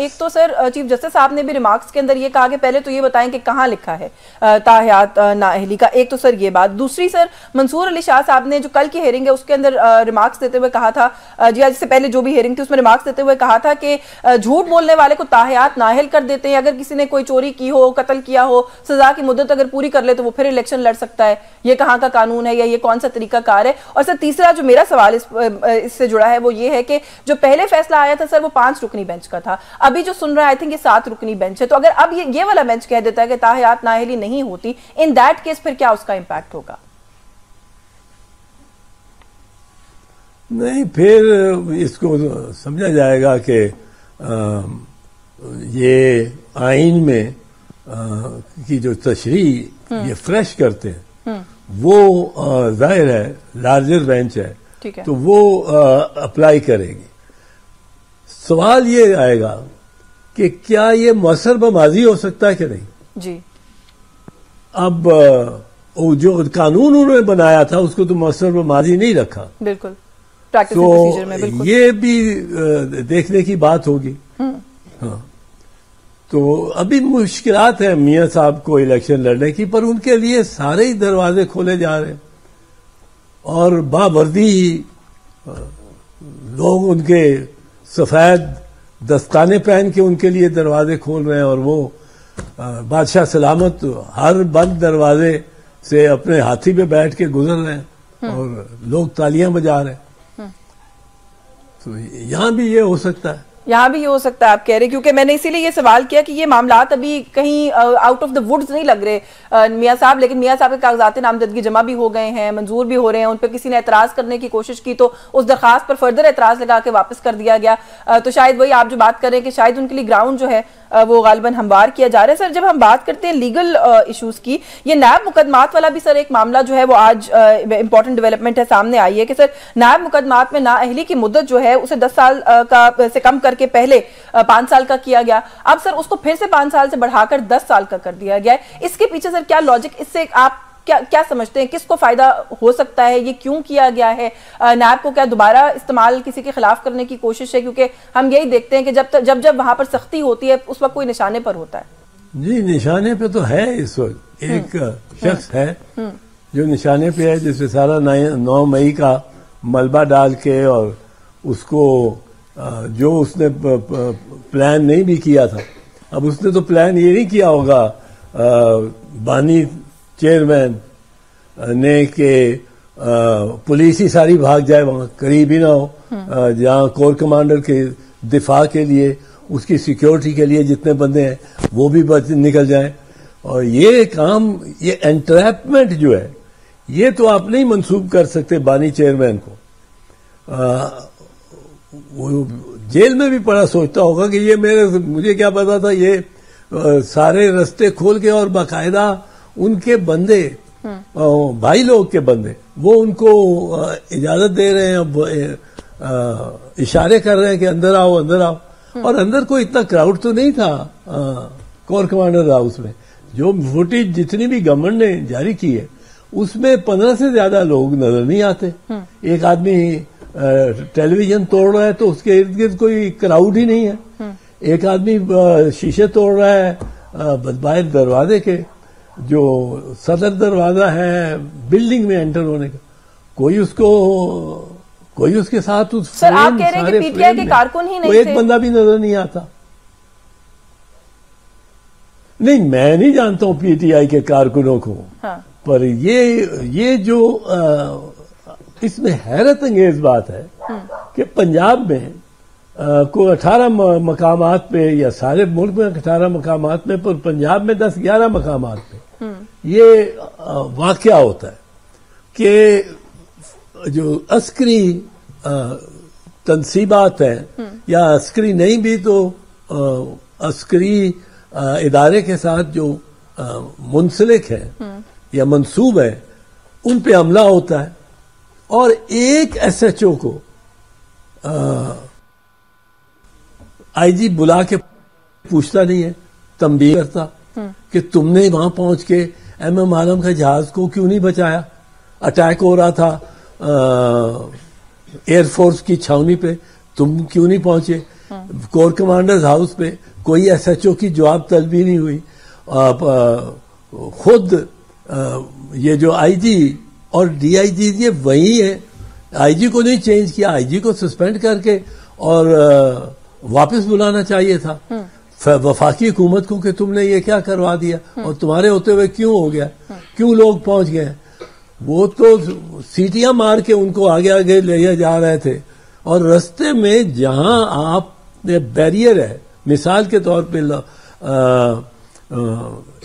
ایک تو سر chief justice صاحب نے بھی ریمارکس کے اندر یہ کہا کہ پہلے تو یہ بتائیں کہ کہاں لکھا ہے تاحیات نااہلی کا، ایک تو سر یہ بات. دوسری سر منصور علی شاہ صاحب نے جو کل کی ہیئرنگ ہے اس کے اندر ریمارکس دیتے ہوئے کہا تھا، جی آج سے پہلے جو بھی ہیئرنگ تھی اس میں ریمارکس دیتے ہوئے کہا تھا کہ جھوٹ بولنے والے کو تاحیات نااہل کر دیتے ہیں، اگر کسی نے کوئی چوری کی ہو، قتل کیا ہو، سزا کی مدت اگر پوری کر لے تو وہ پھر الیکشن لڑ سکتا ہے. یہ کہاں کا قانون ہے یا یہ کون سا طریقہ کار ہے؟ اور سر تیسرا جو میرا سوال اس سے جڑا ہے وہ یہ ہے کہ جو پہلے فیصلہ آیا تھا سر وہ 5 رکنی بینچ کا تھا، ابھی جو سن رہا ہے آئی تھنک یہ 7 رکنی بینچ ہے. تو اگر اب یہ والا بینچ کہہ دیتا ہے کہ تاحیات نااہلی نہیں ہوتی، ان دیٹ کیس پھر کیا اس کا امپیکٹ ہوگا؟ نہیں، پھر اس کو سمجھا جائے گا کہ یہ آئین میں کی جو تشریح یہ فریش کرتے ہیں وہ ظاہر ہے لارجر بینچ ہے تو وہ اپلائی کرے گی. سوال یہ آئے گا کہ کیا یہ مؤثر بماضی ہو سکتا ہے کہ نہیں؟ جی اب جو قانون انہوں نے بنایا تھا اس کو تو مؤثر بماضی نہیں رکھا. بالکل تو یہ بھی دیکھنے کی بات ہوگی. ہاں، تو ابھی مشکلات ہیں میاں صاحب کو الیکشن لڑنے کی، پر ان کے لیے سارے ہی دروازے کھولے جا رہے ہیں اور باوردی لوگ ان کے سفید دستانے پہن کے ان کے لیے دروازے کھول رہے ہیں، اور وہ بادشاہ سلامت ہر بند دروازے سے اپنے ہاتھی پہ بیٹھ کے گزر رہے ہیں اور لوگ تالیاں بجا رہے ہیں. تو یہاں بھی یہ ہو سکتا ہے، یہاں بھی یہ ہو سکتا ہے آپ کہہ رہے، کیونکہ میں نے اسی لیے یہ سوال کیا کہ یہ معاملات ابھی کہیں آؤٹ آف دا ووڈز نہیں لگ رہے میاں صاحب، لیکن میاں صاحب کے کاغذات نامزدگی جمع بھی ہو گئے ہیں، منظور بھی ہو رہے ہیں، ان پہ کسی نے اعتراض کرنے کی کوشش کی تو اس درخواست پر فردر اعتراض لگا کے واپس کر دیا گیا. تو شاید وہی آپ جو بات کر رہے ہیں کہ شاید ان کے لیے گراؤنڈ جو ہے وہ غالباً ہموار کیا جا رہا ہے. سر جب ہم بات کرتے ہیں لیگل ایشوز کی، یہ نائب مقدمات والا بھی سر ایک معاملہ جو ہے وہ آج امپورٹنٹ ڈیولپمنٹ ہے سامنے آئی ہے کہ سر نائب مقدمات میں نااہلی کی مدت جو ہے اسے 10 سال کا سے کم کر کے پہلے 5 سال کا کیا گیا، اب سر اس کو پھر سے 5 سال سے بڑھا کر 10 سال کا کر دیا گیا ہے. اس کے پیچھے سر کیا لاجک، اس سے آپ کیا سمجھتے ہیں، کس کو فائدہ ہو سکتا ہے، یہ کیوں کیا گیا ہے؟ نیب کو کیا دوبارہ استعمال کسی کے خلاف کرنے کی کوشش ہے؟ کیونکہ ہم یہی دیکھتے ہیں کہ جب وہاں پر سختی ہوتی ہے اس وقت کوئی نشانے پر ہوتا ہے. جی نشانے پہ تو ہے، اس وقت ایک شخص ہے جو نشانے پہ ہے، جس سے سارا 9 مئی کا ملبہ ڈال کے اور اس کو جو اس نے پلان نہیں بھی کیا تھا، اب اس نے تو پلان یہ نہیں کیا ہوگا بانی چیئرمین نے کہ پولیس ہی ساری بھاگ جائے، وہاں قریب ہی نہ ہو جہاں کور کمانڈر کے دفاع کے لیے، اس کی سیکیورٹی کے لیے جتنے بندے ہیں وہ بھی نکل جائیں. اور یہ کام، یہ انٹریپمنٹ جو ہے یہ تو آپ نہیں منسوب کر سکتے بانی چیئرمین کو. وہ جیل میں بھی پڑا سوچتا ہوگا کہ یہ مجھے کیا پتا تھا، یہ سارے رستے کھول کے اور باقاعدہ ان کے بندے، بھائی لوگ کے بندے، وہ ان کو اجازت دے رہے ہیں، اشارے کر رہے ہیں کہ اندر آؤ اندر آؤ. اور اندر کوئی اتنا کراؤڈ تو نہیں تھا کور کمانڈر ہاؤس میں. جو فوٹیج جتنی بھی گورنمنٹ نے جاری کی ہے اس میں 15 سے زیادہ لوگ نظر نہیں آتے. ایک آدمی ٹیلی ویژن توڑ رہا ہے تو اس کے ارد گرد کوئی کراؤڈ ہی نہیں ہے. ایک آدمی شیشے توڑ رہا ہے باہر دروازے کے، جو صدر دروازہ ہے بلڈنگ میں انٹر ہونے کا، کوئی اس کے ساتھ سر آپ کہہ رہے ہیں کہ پی ٹی آئی کے کارکن ہی نہیں تھے، ایک بندہ بھی نظر نہیں آتا. نہیں، میں نہیں جانتا ہوں پی ٹی آئی کے کارکنوں کو، پر یہ جو اس میں حیرت انگیز بات ہے کہ پنجاب میں کوئی 18 مقامات پہ، یا سارے ملک میں 18 مقامات میں، پر پنجاب میں 10-11 مقامات پہ یہ واقعہ ہوتا ہے کہ جو عسکری تنصیبات ہیں، یا عسکری نہیں بھی تو عسکری ادارے کے ساتھ جو منسلک ہیں یا منسوب ہیں، ان پہ حملہ ہوتا ہے اور ایک ایس ایچ او کو آئی جی بلا کے پوچھتا نہیں ہے، تنبیہ کرتا کہ تم نے وہاں پہنچ کے ایم ایم عالم کا جہاز کو کیوں نہیں بچایا، اٹیک ہو رہا تھا ایئر فورس کی چھاونی پہ، تم کیوں نہیں پہنچے. کور کمانڈرز ہاؤس پہ کوئی SHO کی جواب طلبی نہیں ہوئی. خود یہ جو IG اور DIG یہ وہی ہے. IG کو نہیں چینج کیا, IG کو سسپینڈ کر کے اور واپس بلانا چاہیے تھا وفاقی حکومت کو کہ تم نے یہ کیا کروا دیا اور تمہارے ہوتے ہوئے کیوں ہو گیا, کیوں لوگ پہنچ گئے. وہ تو سیٹیاں مار کے ان کو آگے آگے لے جا رہے تھے, اور رستے میں جہاں آپ بیریئر ہے, مثال کے طور پہ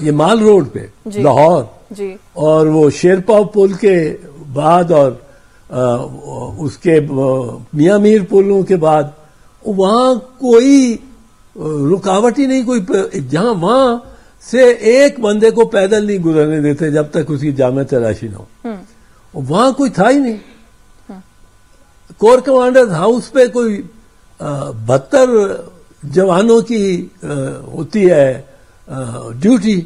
یہ مال روڈ پہ لاہور, اور وہ شیرپا پل کے بعد اور اس کے میاں میر پلوں کے بعد وہاں کوئی رکاوٹ ہی نہیں, کوئی جہاں وہاں سے ایک بندے کو پیدل نہیں گزرنے دیتے جب تک اس کی جامع تلاشی نہ ہو. وہاں کوئی تھا ہی نہیں. کور کمانڈر ہاؤس پہ کوئی 72 جوانوں کی ہوتی ہے ڈیوٹی,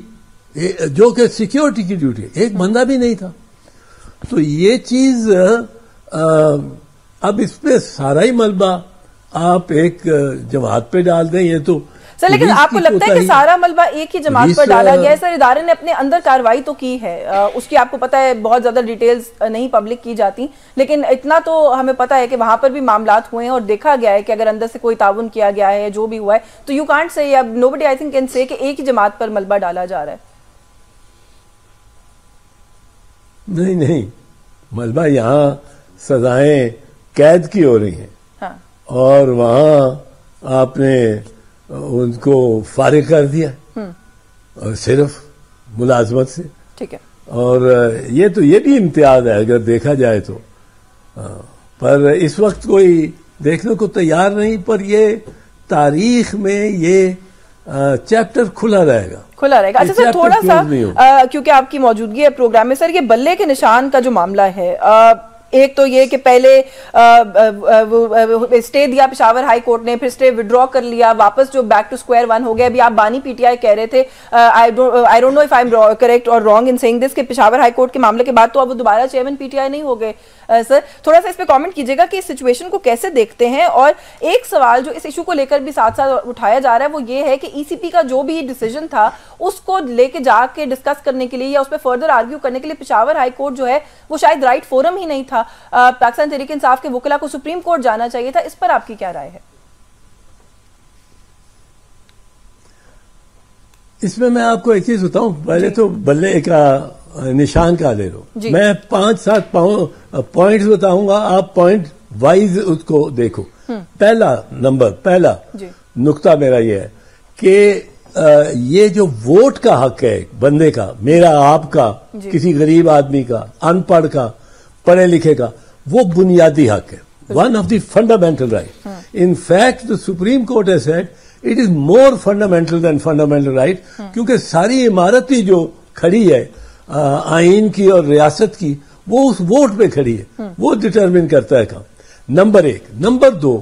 جو کہ سیکیورٹی کی ڈیوٹی, ایک بندہ بھی نہیں تھا. تو یہ چیز اب اس پہ سارا ہی ملبہ آپ ایک جماعت پہ ڈال دیں. یہ تو سر, لیکن آپ کو لگتا ہے کہ سارا ملبہ ایک ہی جماعت پر ڈالا گیا ہے؟ سر ادارے نے اپنے اندر کارروائی تو کی ہے, اس کی آپ کو پتا ہے بہت زیادہ ڈیٹیلز نہیں پبلک کی جاتی, لیکن اتنا تو ہمیں پتا ہے کہ وہاں پر بھی معاملات ہوئے ہیں اور دیکھا گیا ہے کہ اگر اندر سے کوئی تعاون کیا گیا ہے, جو بھی ہوا ہے, تو you can't say nobody I think can say کہ ایک ہی جماعت پر ملبہ ڈالا جا رہا ہے. نہیں, ملبہ یہاں سزائیں قید کی ہو رہی ہیں اور وہاں آپ نے ان کو فارغ کر دیا اور صرف ملازمت سے. ٹھیک ہے, اور یہ بھی امتیاز ہے اگر دیکھا جائے تو, پر اس وقت کوئی دیکھنے کو تیار نہیں. پر یہ تاریخ میں یہ چیپٹر کھلا رہے گا. اچھا سر, تھوڑا سا کیونکہ آپ کی موجودگی ہے پروگرام میں, سر یہ بلے کے نشان کا جو معاملہ ہے, ایک تو یہ کہ پہلے اسٹے دیا پشاور ہائی کورٹ نے, پھر اسٹے وڈرا کر لیا, واپس جو بیک ٹو اسکوائر ون ہو گیا. ابھی آپ بانی PTI کہہ رہے تھے, I don't know if I am correct اور رانگ ان سیئنگ دس, کہ پشاور ہائی کورٹ کے معاملے کے بعد تو اب وہ دوبارہ چیئرمین PTI نہیں ہو گئے. سر تھوڑا سا اس پہ کامنٹ کیجیے گا کہ اس سچویشن کو کیسے دیکھتے ہیں. اور ایک سوال جو اس ایشو کو لے کر بھی ساتھ ساتھ اٹھایا جا رہا ہے وہ یہ ہے کہ ECP کا جو بھی ڈیسیجن تھا اس کو لے کے جا کے ڈسکس کرنے کے لیے یا اس پہ فردر آرگیو کرنے کے لیے پشاور ہائی کورٹ جو ہے وہ شاید رائٹ فورم ہی نہیں تھا. پاکستان تحریک انصاف کے وکلا کو سپریم کورٹ جانا چاہیے تھا. اس پر آپ کی کیا رائے ہے؟ اس میں آپ کو ایک چیز بتاؤں, پہلے تو بلے کا نشان کا لے لو. میں 5-7 پوائنٹس بتاؤں گا, آپ پوائنٹ وائز اس کو دیکھو. پہلا نقطہ میرا یہ ہے کہ یہ جو ووٹ کا حق ہے بندے کا, میرا, آپ کا, کسی غریب آدمی کا, ان پڑھ کا, پڑھے لکھے کا, وہ بنیادی حق ہے. One of the fundamental right. In fact the Supreme Court has said it is more fundamental than fundamental right, کیونکہ ساری عمارت ہی جو کھڑی ہے آئین کی اور ریاست کی, وہ اس ووٹ پہ کھڑی ہے, وہ ڈٹرمن کرتا ہے کام. نمبر 1. نمبر 2,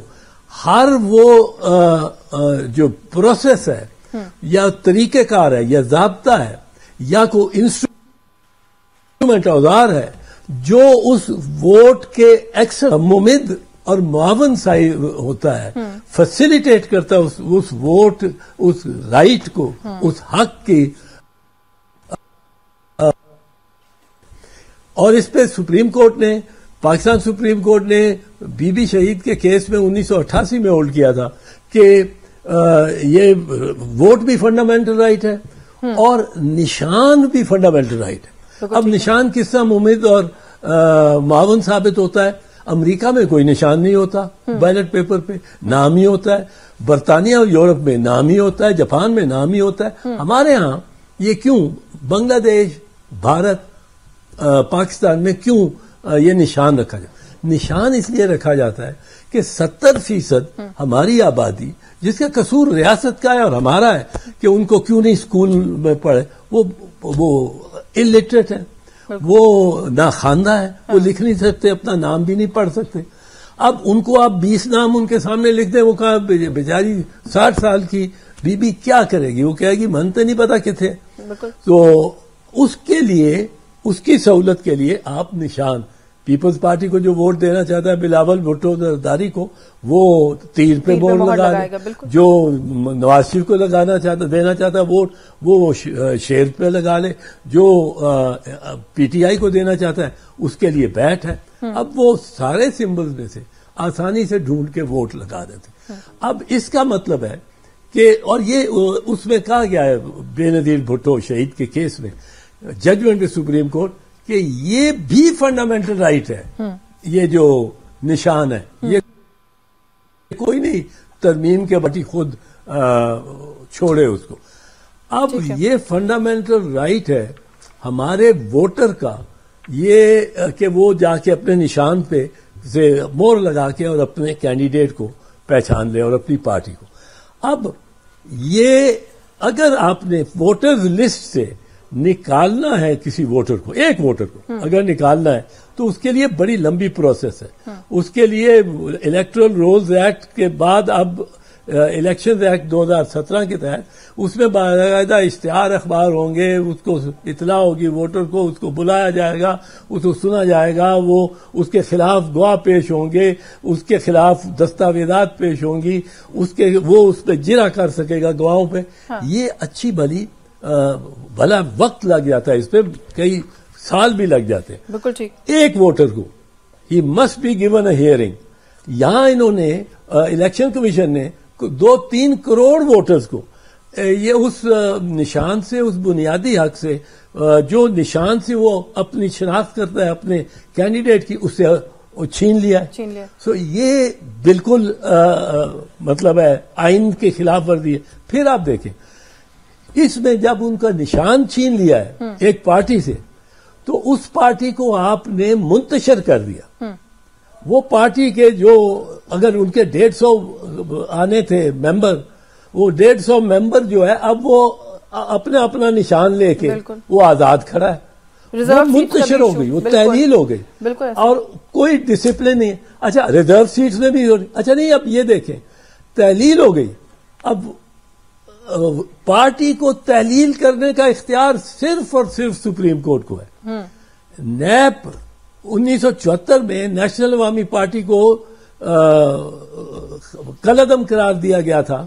ہر وہ جو پروسیس ہے یا طریقہ کار ہے یا ضابطہ ہے یا کوئی انسٹرومنٹ, اوزار ہے جو اس ووٹ کے ممد اور معاون سائی ہوتا ہے, فیسیلیٹیٹ کرتا ہے اس ووٹ, اس رائٹ کو, اس حق کی. اور اس پہ سپریم کورٹ نے, پاکستان سپریم کورٹ نے بی بی شہید کے کیس میں 1988 میں ہولڈ کیا تھا کہ یہ ووٹ بھی فنڈامنٹل رائٹ ہے اور نشان بھی فنڈامنٹل رائٹ ہے. اب نشان کس طرح ممد اور معاون ثابت ہوتا ہے؟ امریکہ میں کوئی نشان نہیں ہوتا بیلٹ پیپر پہ, نام ہی ہوتا ہے. برطانیہ اور یورپ میں نام ہی ہوتا ہے, جاپان میں نام ہی ہوتا ہے. ہمارے ہاں یہ کیوں, بنگلہ دیش, بھارت, پاکستان میں کیوں یہ نشان رکھا جاتا ہے؟ نشان اس لیے رکھا جاتا ہے کہ 70% ہماری آبادی, جس کا قصور ریاست کا ہے اور ہمارا ہے کہ ان کو کیوں نہیں اسکول میں پڑھے, وہ الٹریٹ ہے, وہ ناخواندہ ہے, وہ لکھ نہیں سکتے, اپنا نام بھی نہیں پڑھ سکتے. اب ان کو آپ 20 نام ان کے سامنے لکھ دیں, وہ کہا بیچاری 60 سال کی بی بی کیا کرے گی؟ وہ کہے گی من تو نہیں پتا کتنے. تو اس کے لیے, اس کی سہولت کے لیے آپ نشان پیپلز پارٹی کو جو ووٹ دینا چاہتا ہے بلاول بھٹو زرداری کو، وہ تیر پہ ووٹ لگا لے، جو نواز شریف کو دینا چاہتا ہے ووٹ وہ شیر پہ لگا لے، جو پی ٹی آئی کو دینا چاہتا ہے اس کے لیے بیٹ ہے۔ اب وہ سارے سمبلز میں سے آسانی سے ڈھونڈ کے ووٹ لگا دیتے۔ اب اس کا مطلب ہے کہ، اور یہ اس میں کہا گیا ہے بے نظیر بھٹو شہید کے کیس میں ججمنٹ سپریم کورٹ کہ یہ بھی فنڈامنٹل رائٹ ہے، یہ جو نشان ہے یہ کوئی نہیں ترمیم کے بٹی خود چھوڑے اس کو۔ اب یہ فنڈامنٹل رائٹ ہے ہمارے ووٹر کا، یہ کہ وہ جا کے اپنے نشان پہ سے مور لگا کے اور اپنے کینڈیڈیٹ کو پہچان لے اور اپنی پارٹی کو۔ اب یہ اگر آپ نے ووٹرز لسٹ سے نکالنا ہے کسی ووٹر کو، ایک ووٹر کو اگر نکالنا ہے تو اس کے لیے بڑی لمبی پروسیس ہے۔ اس کے لیے الیکٹرل رولز ایکٹ کے بعد اب الیکشن ایکٹ 2017 کے تحت اس میں باقاعدہ اشتہار اخبار ہوں گے، اس کو اطلاع ہوگی ووٹر کو، اس کو بلایا جائے گا، اس کو سنا جائے گا، وہ اس کے خلاف گواہ پیش ہوں گے، اس کے خلاف دستاویزات پیش ہوں گی، وہ اس پہ جرا کر سکے گا گواہوں پہ۔ یہ اچھی بھلا وقت لگ جاتا ہے، اس پہ کئی سال بھی لگ جاتے ہیں۔ بالکل ٹھیک۔ ایک ووٹر کو he must be given a hearing. یہاں انہوں نے الیکشن کمیشن نے 2-3 کروڑ ووٹرز کو یہ اس نشان سے، اس بنیادی حق سے جو نشان سے وہ اپنی شناخت کرتا ہے اپنے کینڈیڈیٹ کی، اس سے چھین لیا ہے۔ سو یہ بالکل مطلب ہے آئین کے خلاف ورزی ہے۔ پھر آپ دیکھیں اس میں جب ان کا نشان چھین لیا ہے ایک پارٹی سے، تو اس پارٹی کو آپ نے منتشر کر دیا۔ وہ پارٹی کے جو اگر ان کے 150 آنے تھے ممبر، وہ 150 ممبر جو ہے اب وہ اپنا نشان لے کے وہ آزاد کھڑا ہے، وہ منتشر ہو گئی، وہ تحلیل ہو گئی، اور کوئی ڈسپلن نہیں ہے۔ اچھا ریزرو سیٹس میں بھی ہو رہی، اچھا نہیں، اب یہ دیکھیں تحلیل ہو گئی، اب پارٹی کو تحلیل کرنے کا اختیار صرف اور صرف سپریم کورٹ کو ہے۔ نیب 1974 میں نیشنل عوامی پارٹی کو کالعدم قرار دیا گیا تھا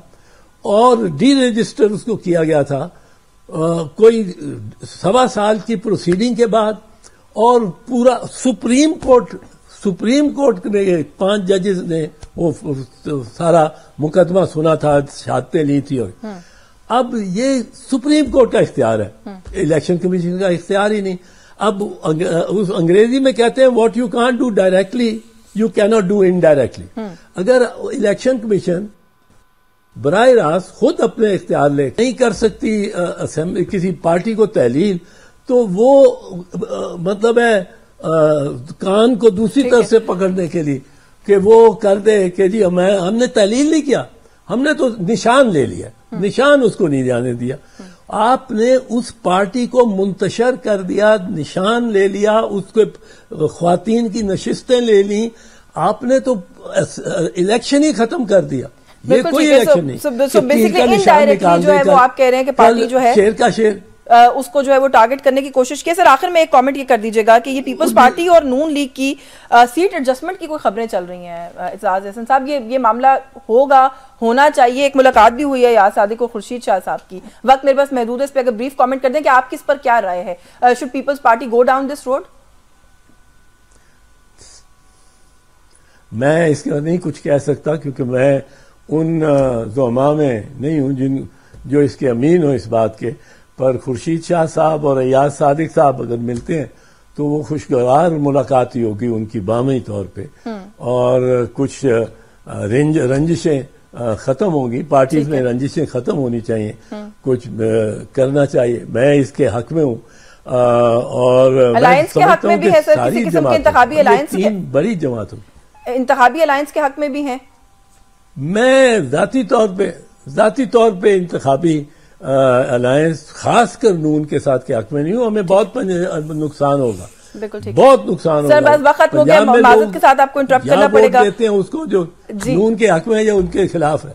اور ڈی رجسٹر اس کو کیا گیا تھا، کوئی 1.25 سال کی پروسیڈنگ کے بعد، اور پورا سپریم کورٹ نے 5 ججز نے وہ سارا مقدمہ سنا تھا، شہادتیں لی تھی، اور اب یہ سپریم کورٹ کا اختیار ہے، الیکشن کمیشن کا اختیار ہی نہیں۔ اب اس انگریزی میں کہتے ہیں what you can't do directly you can't do indirectly. اگر الیکشن کمیشن براہ راست خود اپنے اختیار لے نہیں کر سکتی کسی پارٹی کو تحلیل، تو وہ مطلب ہے کان کو دوسری طرف سے پکڑنے کے لیے کہ وہ کر دے کہ جی ہم نے تحلیل نہیں کیا، ہم نے تو نشان لے لیا، نشان اس کو نہیں جانے دیا۔ آپ نے اس پارٹی کو منتشر کر دیا، نشان لے لیا، اس کو خواتین کی نشستیں لے لیں، آپ نے تو الیکشن ہی ختم کر دیا۔ یہ کوئی الیکشن نہیں، آپ کہہ رہے ہیں کہ پارٹی جو ہے شیر کا شیر اس کو جو ہے وہ ٹارگٹ کرنے کی کوشش کی۔ سر آخر میں ایک کامنٹ یہ کر دیجیے گا کہ یہ پیپلز پارٹی اور نون لیگ کی سیٹ ایڈجسٹمنٹ کی کوئی خبریں چل رہی ہیں، اعزاز احسن صاحب، یہ معاملہ ہونا چاہیے؟ ایک ملاقات بھی ہوئی ہے یاز صادق اور خورشید شاہ صاحب کی، وقت میرے پاس محدود ہے، اس پہ اگر بریف کامنٹ کر دیں کہ آپ کس پر کیا رائے ہے، should Peoples Party go down this road? میں اس کا نہیں کچھ کہہ سکتا، کیونکہ میں ان زعماء میں نہیں ہوں جو اس کے امین ہوں اس بات کے، پر خورشید شاہ صاحب اور ایاز صادق صاحب اگر ملتے ہیں تو وہ خوشگوار ملاقات ہی ہوگی ان کی باہمی طور پہ، اور کچھ رنجشیں ختم ہوں گی، پارٹیز میں رنجشیں ختم ہونی چاہیے، کچھ کرنا چاہیے، میں اس کے حق میں ہوں، اور الائنس کے حق میں بھی ہے سر، کسی قسم کے انتخابی الائنس، 3 بڑی جماعتوں انتخابی الائنس کے حق میں بھی ہیں؟ میں ذاتی طور پہ انتخابی الائنس خاص کر نون کے ساتھ کے حق میں نہیں ہوں، ہمیں بہت نقصان ہوگا، بہت نقصان ہوگا۔ سر بس وقت ہو گیا، معذرت کے ساتھ آپ کو انٹرپٹ کرنا پڑے گا۔ دیتے ہیں اس کو جو نون کے حق میں ہے یا ان کے خلاف ہے۔